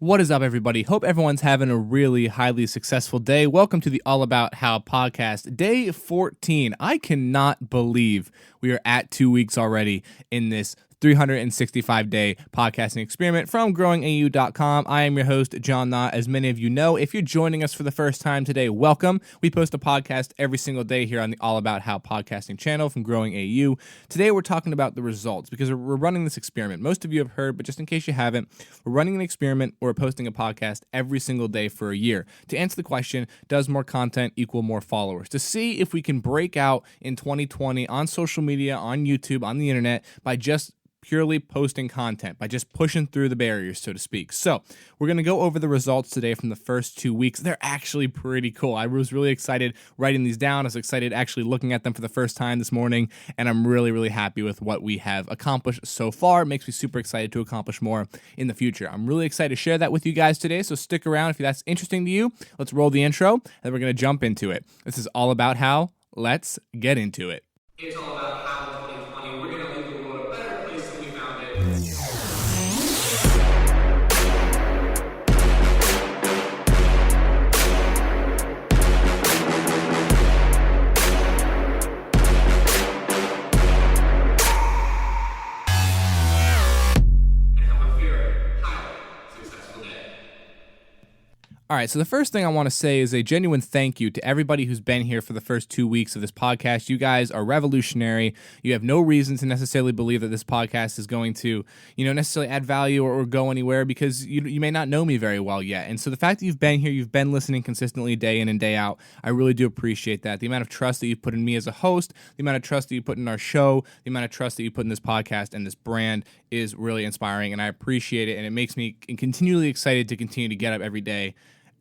What is up, everybody? Hope everyone's having a really highly successful day. Welcome to the All About How podcast, day 14. I cannot believe we are at 2 weeks already in this 365-day podcasting experiment from growingau.com. I am your host, John Knott. As many of you know, if you're joining us for the first time today, welcome. We post a podcast every single day here on the All About How podcasting channel from Growing AU. Today, we're talking about the results because we're running this experiment. Most of you have heard, but just in case you haven't, we're running an experiment or we're posting a podcast every single day for a year to answer the question, does more content equal more followers? To see if we can break out in 2020 on social media, on YouTube, on the internet by just purely posting content, by just pushing through the barriers, so to speak. So we're going to go over the results today from the first 2 weeks. They're actually pretty cool. I was really excited writing these down. I was excited actually looking at them for the first time this morning, and I'm really happy with what we have accomplished so far. It makes me super excited to accomplish more in the future. I'm really excited to share that with you guys today, so stick around if that's interesting to you. Let's roll the intro, and then we're going to jump into it. This is All About How. Let's get into it. It's all about how in 2020 we're going to leave the world a better place than we found it. And have a very highly successful day. All right, so the first thing I want to say is a genuine thank you to everybody who's been here for the first 2 weeks of this podcast. You guys are revolutionary. You have no reason to necessarily believe that this podcast is going to, necessarily add value or go anywhere because you may not know me very well yet. And so the fact that you've been here, you've been listening consistently day in and day out, I really do appreciate that. The amount of trust that you've put in me as a host, the amount of trust that you put in our show, the amount of trust that you put in this podcast and this brand is really inspiring, and I appreciate it, and it makes me continually excited to continue to get up every day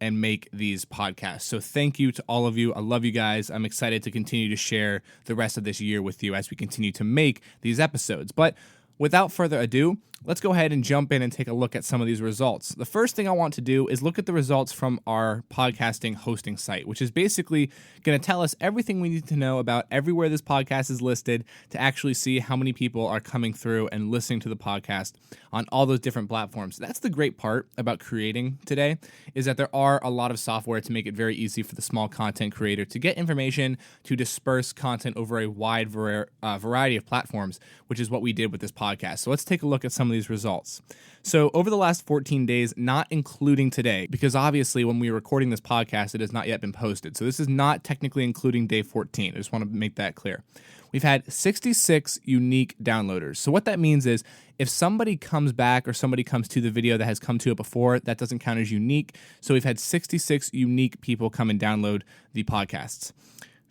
and make these podcasts. So thank you to all of you. I love you guys. I'm excited to continue to share the rest of this year with you as we continue to make these episodes. But without further ado, let's go ahead and jump in and take a look at some of these results. The first thing I want to do is look at the results from our podcasting hosting site, which is basically going to tell us everything we need to know about everywhere this podcast is listed to actually see how many people are coming through and listening to the podcast on all those different platforms. That's the great part about creating today, is that there are a lot of software to make it very easy for the small content creator to get information, to disperse content over a wide variety of platforms, which is what we did with this podcast. So let's take a look at some of these results. So over the last 14 days, not including today, because obviously when we are recording this podcast, it has not yet been posted. So this is not technically including day 14. I just want to make that clear. We've had 66 unique downloaders. So what that means is if somebody comes back or somebody comes to the video that has come to it before, that doesn't count as unique. So we've had 66 unique people come and download the podcasts.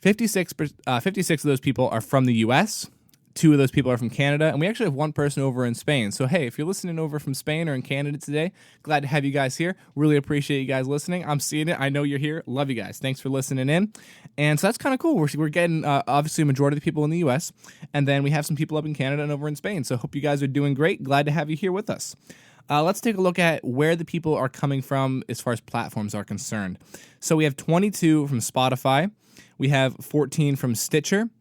56 of those people are from the US. 2 of those people are from Canada, and we actually have 1 person over in Spain. So, hey, if you're listening over from Spain or in Canada today, glad to have you guys here. Really appreciate you guys listening. I'm seeing it. I know you're here. Love you guys. Thanks for listening in. And so that's kind of cool. We're getting, obviously, a majority of the people in the U.S., and then we have some people up in Canada and over in Spain. So hope you guys are doing great. Glad to have you here with us. Let's take a look at where the people are coming from as far as platforms are concerned. So we have 22 from Spotify. We have 14 from Stitcher.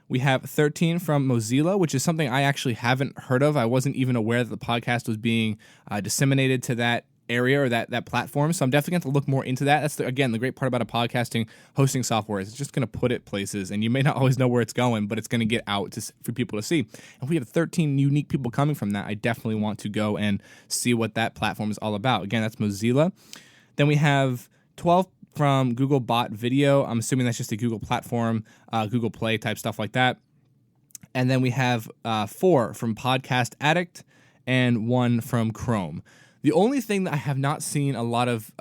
We have 13 from Mozilla, which is something I actually haven't heard of. I wasn't even aware that the podcast was being disseminated to that area or that platform. So I'm definitely going to look more into that. That's, again, the great part about a podcasting hosting software is it's just going to put it places, and you may not always know where it's going, but it's going to get out for people to see. And we have 13 unique people coming from that. I definitely want to go and see what that platform is all about. Again, that's Mozilla. Then we have 12 from Google Bot Video. I'm assuming that's just a Google platform, Google Play type stuff like that. And then we have 4 from Podcast Addict and 1 from Chrome. The only thing that I have not seen a lot of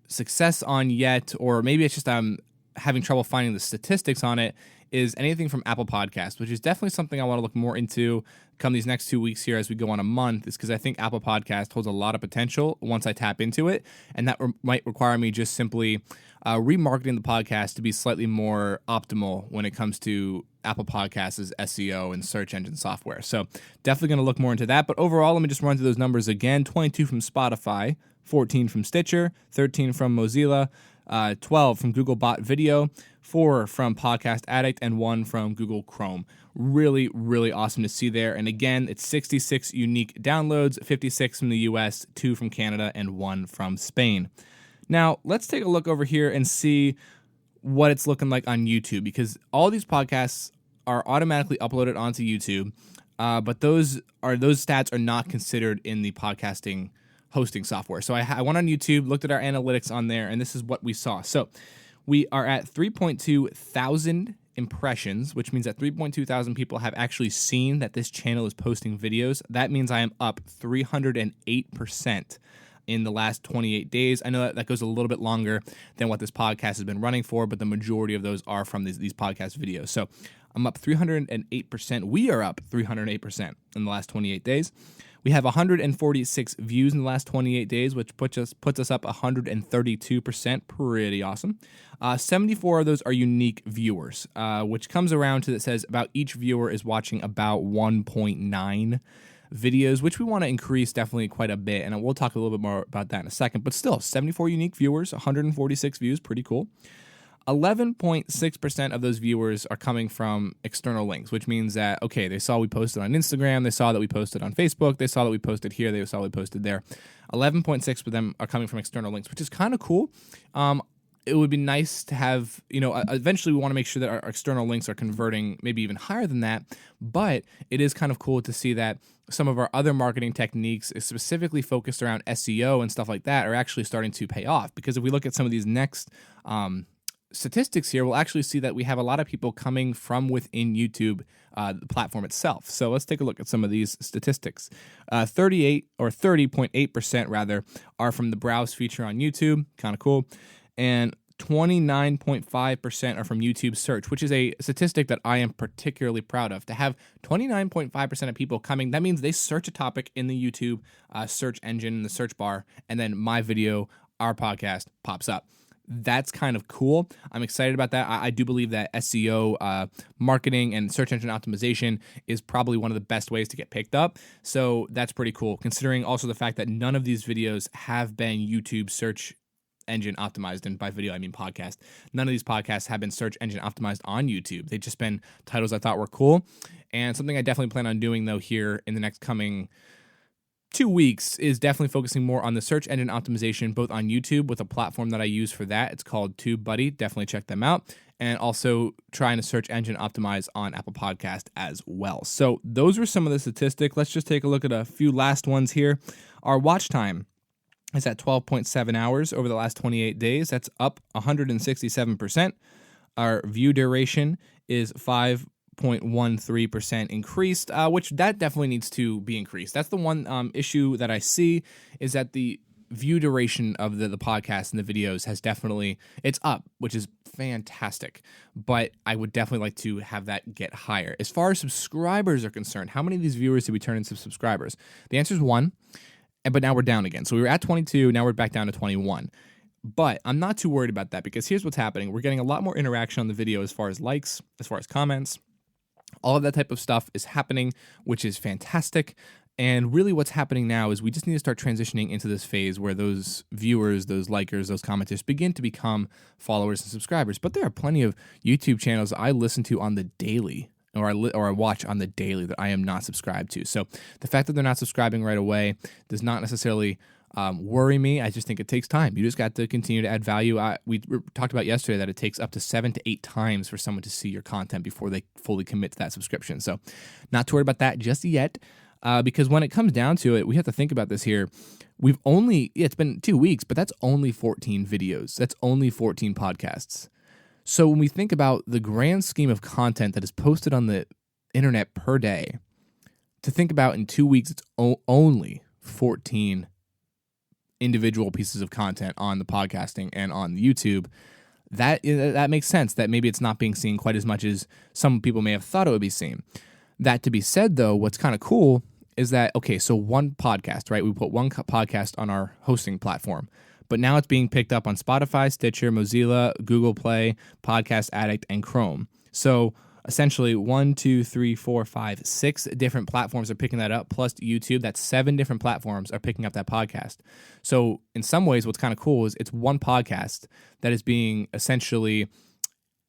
success on yet, or maybe it's just I'm having trouble finding the statistics on it, is anything from Apple Podcasts, which is definitely something I want to look more into come these next 2 weeks here as we go on a month, is because I think Apple Podcast holds a lot of potential once I tap into it, and that might require me just simply remarketing the podcast to be slightly more optimal when it comes to Apple Podcasts' SEO and search engine software. So definitely going to look more into that, but overall, let me just run through those numbers again. 22 from Spotify, 14 from Stitcher, 13 from Mozilla, 12 from Google Bot Video, 4 from Podcast Addict, and 1 from Google Chrome. Really, really awesome to see there. And again, it's 66 unique downloads, 56 from the US, 2 from Canada, and 1 from Spain. Now, let's take a look over here and see what it's looking like on YouTube, because all these podcasts are automatically uploaded onto YouTube, but those stats are not considered in the podcasting hosting software. So I went on YouTube, looked at our analytics on there, and this is what we saw. So we are at 3.2 thousand impressions, which means that 3.2 thousand people have actually seen that this channel is posting videos. That means I am up 308% in the last 28 days. I know that goes a little bit longer than what this podcast has been running for, but the majority of those are from these podcast videos. So I'm up 308%. We are up 308% in the last 28 days. We have 146 views in the last 28 days, which puts us up 132%. Pretty awesome. 74 of those are unique viewers, which comes around to that says about each viewer is watching about 1.9 videos, which we want to increase definitely quite a bit. And we'll talk a little bit more about that in a second. But still, 74 unique viewers, 146 views, pretty cool. 11.6% of those viewers are coming from external links, which means that, okay, they saw we posted on Instagram, they saw that we posted on Facebook, they saw that we posted here, they saw we posted there. 11.6 of them are coming from external links, which is kind of cool. It would be nice to have, eventually we want to make sure that our external links are converting maybe even higher than that, but it is kind of cool to see that some of our other marketing techniques is specifically focused around SEO and stuff like that are actually starting to pay off. Because if we look at some of these next statistics here, we'll actually see that we have a lot of people coming from within YouTube, the platform itself. So let's take a look at some of these statistics. 30.8% rather are from the browse feature on YouTube, kind of cool, and 29.5% are from YouTube search, which is a statistic that I am particularly proud of. To have 29.5% of people coming, that means they search a topic in the YouTube search engine, in the search bar, and then my video, our podcast, pops up. That's kind of cool. I'm excited about that. I do believe that SEO, marketing, and search engine optimization is probably one of the best ways to get picked up. So that's pretty cool, considering also the fact that none of these videos have been YouTube search engine optimized. And by video, I mean podcast. None of these podcasts have been search engine optimized on YouTube. They've just been titles I thought were cool. And something I definitely plan on doing, though, here in the next coming 2 weeks is definitely focusing more on the search engine optimization, both on YouTube with a platform that I use for that. It's called TubeBuddy. Definitely check them out. And also trying to search engine optimize on Apple Podcast as well. So those were some of the statistics. Let's just take a look at a few last ones here. Our watch time is at 12.7 hours over the last 28 days. That's up 167%. Our view duration is 5.13% increased, which that definitely needs to be increased. That's the one issue that I see, is that the view duration of the podcast and the videos has definitely, it's up, which is fantastic, but I would definitely like to have that get higher. As far as subscribers are concerned, how many of these viewers did we turn into subscribers? The answer is 1, but now we're down again. So we were at 22, now we're back down to 21. But I'm not too worried about that, because here's what's happening. We're getting a lot more interaction on the video as far as likes, as far as comments. All of that type of stuff is happening, which is fantastic. And really what's happening now is we just need to start transitioning into this phase where those viewers, those likers, those commenters begin to become followers and subscribers. But there are plenty of YouTube channels I listen to on the daily, or I watch on the daily, that I am not subscribed to. So the fact that they're not subscribing right away does not necessarily worry me. I just think it takes time. You just got to continue to add value. We talked about yesterday that it takes up to 7 to 8 times for someone to see your content before they fully commit to that subscription. So not to worry about that just yet, because when it comes down to it, we have to think about this here. It's been 2 weeks, but that's only 14 videos. That's only 14 podcasts. So when we think about the grand scheme of content that is posted on the internet per day, to think about in 2 weeks, it's only 14 individual pieces of content on the podcasting and on YouTube. That makes sense that maybe it's not being seen quite as much as some people may have thought it would be seen. That to be said, though, what's kind of cool is that, okay, so one podcast, right? We put one podcast on our hosting platform, but now it's being picked up on Spotify, Stitcher, Mozilla, Google Play, Podcast Addict, and Chrome. So essentially 1, 2, 3, 4, 5, 6 different platforms are picking that up, plus YouTube. That's 7 different platforms are picking up that podcast. So in some ways, what's kind of cool is it's one podcast that is being essentially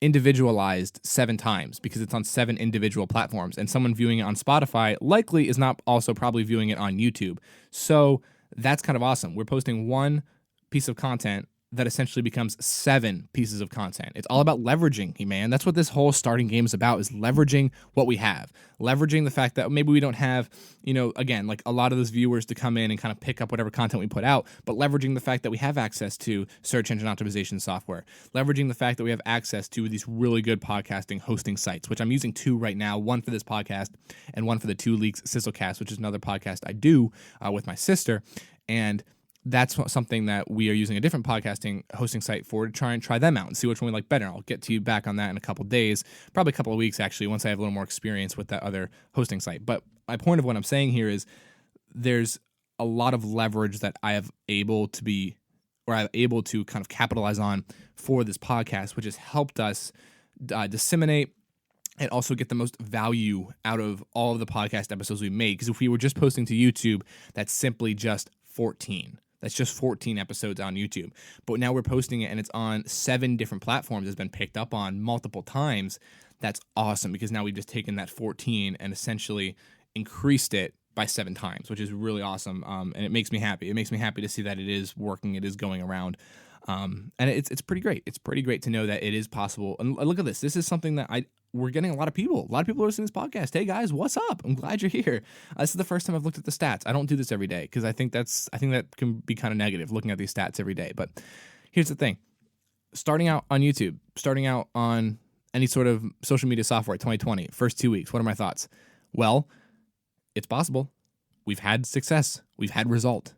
individualized 7 times because it's on 7 individual platforms, and someone viewing it on Spotify likely is not also probably viewing it on YouTube. So that's kind of awesome. We're posting one piece of content that essentially becomes 7 pieces of content. It's all about leveraging, man. That's what this whole starting game is about, is leveraging what we have. Leveraging the fact that maybe we don't have, again, like a lot of those viewers to come in and kind of pick up whatever content we put out, but leveraging the fact that we have access to search engine optimization software. Leveraging the fact that we have access to these really good podcasting hosting sites, which I'm using 2 right now, one for this podcast and one for the 2 Leaks Sizzlecast, which is another podcast I do with my sister. And that's something that we are using a different podcasting hosting site for, to try them out and see which one we like better. I'll get to you back on that in a couple of days, probably a couple of weeks actually, once I have a little more experience with that other hosting site. But my point of what I'm saying here is there's a lot of leverage that I'm able to kind of capitalize on for this podcast, which has helped us disseminate and also get the most value out of all of the podcast episodes we made. Because if we were just posting to YouTube, that's simply just 14. That's just 14 episodes on YouTube. But now we're posting it and it's on 7 different platforms. It's been picked up on multiple times. That's awesome, because now we've just taken that 14 and essentially increased it by 7 times, which is really awesome. And it makes me happy. It makes me happy to see that it is working. It is going around. And it's pretty great. It's pretty great to know that it is possible. And look at this. This is something that we're getting a lot of people. A lot of people are listening to this podcast. Hey guys, what's up? I'm glad you're here. This is the first time I've looked at the stats. I don't do this every day because I think that can be kind of negative, looking at these stats every day. But here's the thing: starting out on YouTube, starting out on any sort of social media software, 2020, first 2 weeks. What are my thoughts? Well, it's possible. We've had success. We've had result.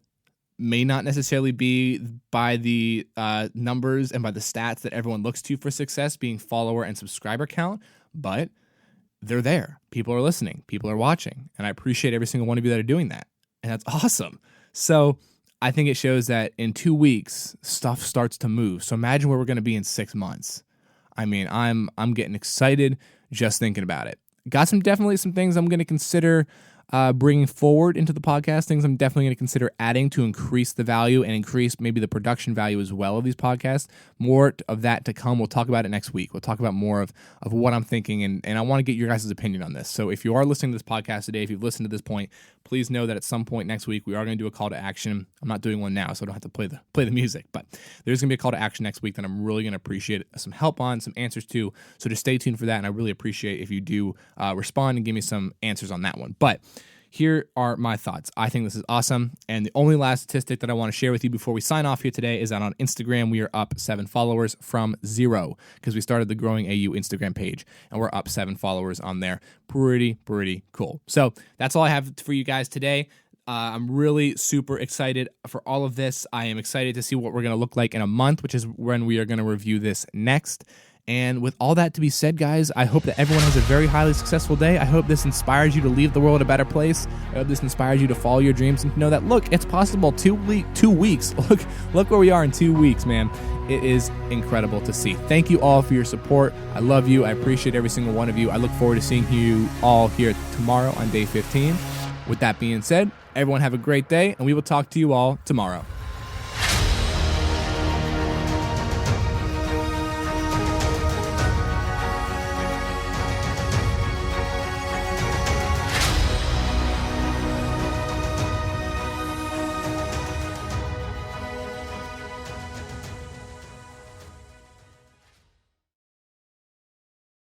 May not necessarily be by the numbers and by the stats that everyone looks to for success, being follower and subscriber count, but they're there. People are listening. People are watching. And I appreciate every single one of you that are doing that. And that's awesome. So I think it shows that in 2 weeks, stuff starts to move. So imagine where we're going to be in 6 months. I mean, I'm getting excited just thinking about it. Got definitely some things I'm going to consider bringing forward into the podcast, things I'm definitely going to consider adding to increase the value and increase maybe the production value as well of these podcasts. More of that to come. We'll talk about it next week. We'll talk about more of what I'm thinking, and I want to get your guys' opinion on this. So if you are listening to this podcast today, if you've listened to this point, please know that at some point next week we are going to do a call to action. I'm not doing one now, so I don't have to play the music, but there's going to be a call to action next week that I'm really going to appreciate some help on, some answers to. So just stay tuned for that, and I really appreciate if you do respond and give me some answers on that one. But here are my thoughts. I think this is awesome. And the only last statistic that I want to share with you before we sign off here today is that on Instagram, we are up 7 followers from 0 because we started the Growing AU Instagram page, and we're up 7 followers on there. Pretty cool. So that's all I have for you guys today. I'm really super excited for all of this. I am excited to see what we're going to look like in a month, which is when we are going to review this next. And with all that to be said, guys, I hope that everyone has a very highly successful day. I hope this inspires you to leave the world a better place. I hope this inspires you to follow your dreams and to know that, look, it's possible. 2 weeks. Look where we are in 2 weeks, man. It is incredible to see. Thank you all for your support. I love you. I appreciate every single one of you. I look forward to seeing you all here tomorrow on day 15. With that being said, everyone have a great day, and we will talk to you all tomorrow.